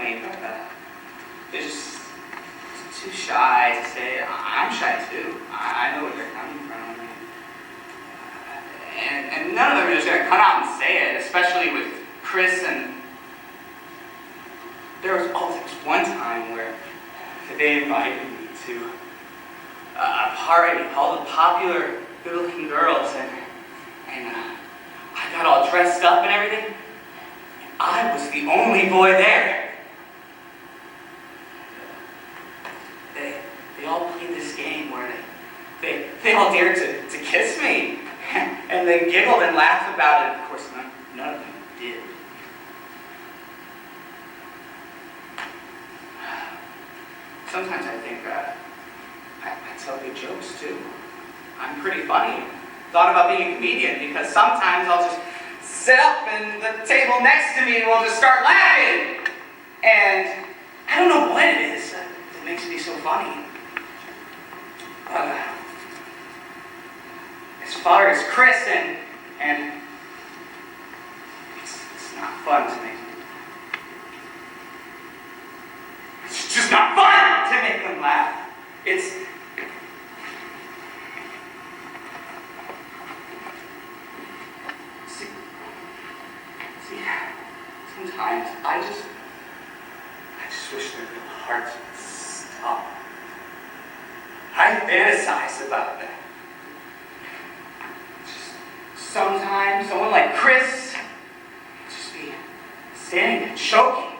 me, but they're just too shy to say it. I'm shy too. I know what they're coming from. And none of them are just going to come out and say it, especially with Chris. And there was one time where they invited me to a party, all the popular good-looking girls, and I got all dressed up and everything. I was the only boy there. They all played this game where they all dared to kiss me. And they giggled and laughed about it. Of course, none of them did. Sometimes I think I tell good jokes too. I'm pretty funny. Thought about being a comedian because sometimes I'll just sit up and the table next to me will just start laughing. And I don't know what it is that makes me so funny. As far as Chris and it's not fun to make. It's just not fun to make them laugh. See, sometimes I just wish their little hearts would stop. I fantasize about that. Sometimes someone like Chris will just be standing there choking,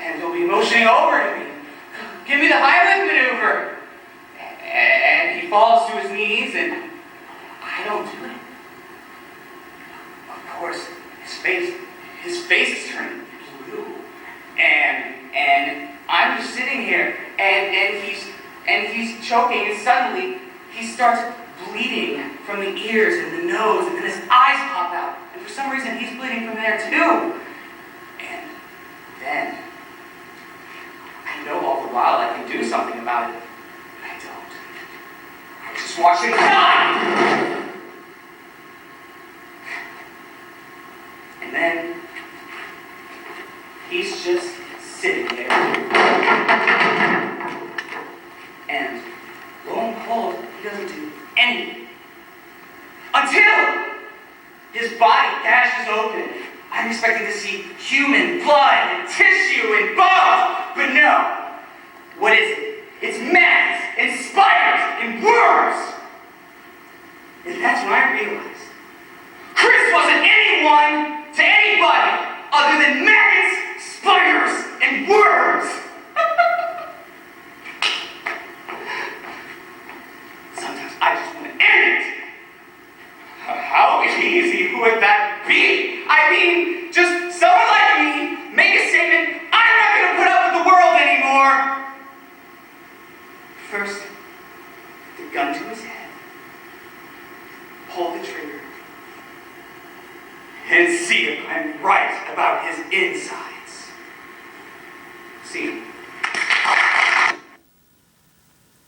and he'll be motioning over to me. Give me the high leg maneuver. And he falls to his knees, and I don't do it. Of course, his face is turning blue, and I'm just sitting here, and he's choking, and suddenly he starts bleeding from the ears and the nose, and then his eyes pop out. And for some reason, he's bleeding from there too. And then, I know all the while I can do something about it, but I don't. I just watch him die! And then, he's just sitting there. And lo and behold, he doesn't do anything. Until his body dashes open. I'm expecting to see human blood and tissue and bones. But no. What is it? It's maggots and spiders and worms. And that's when I realized Chris wasn't anyone to anybody other than maggots, spiders, and worms. Sometimes I just want to end it. How easy would that be? I mean, just someone like me make a statement, I'm not going to put up with the world anymore. First, the gun to his head, pull the trigger, and see if I'm right about his insides. See,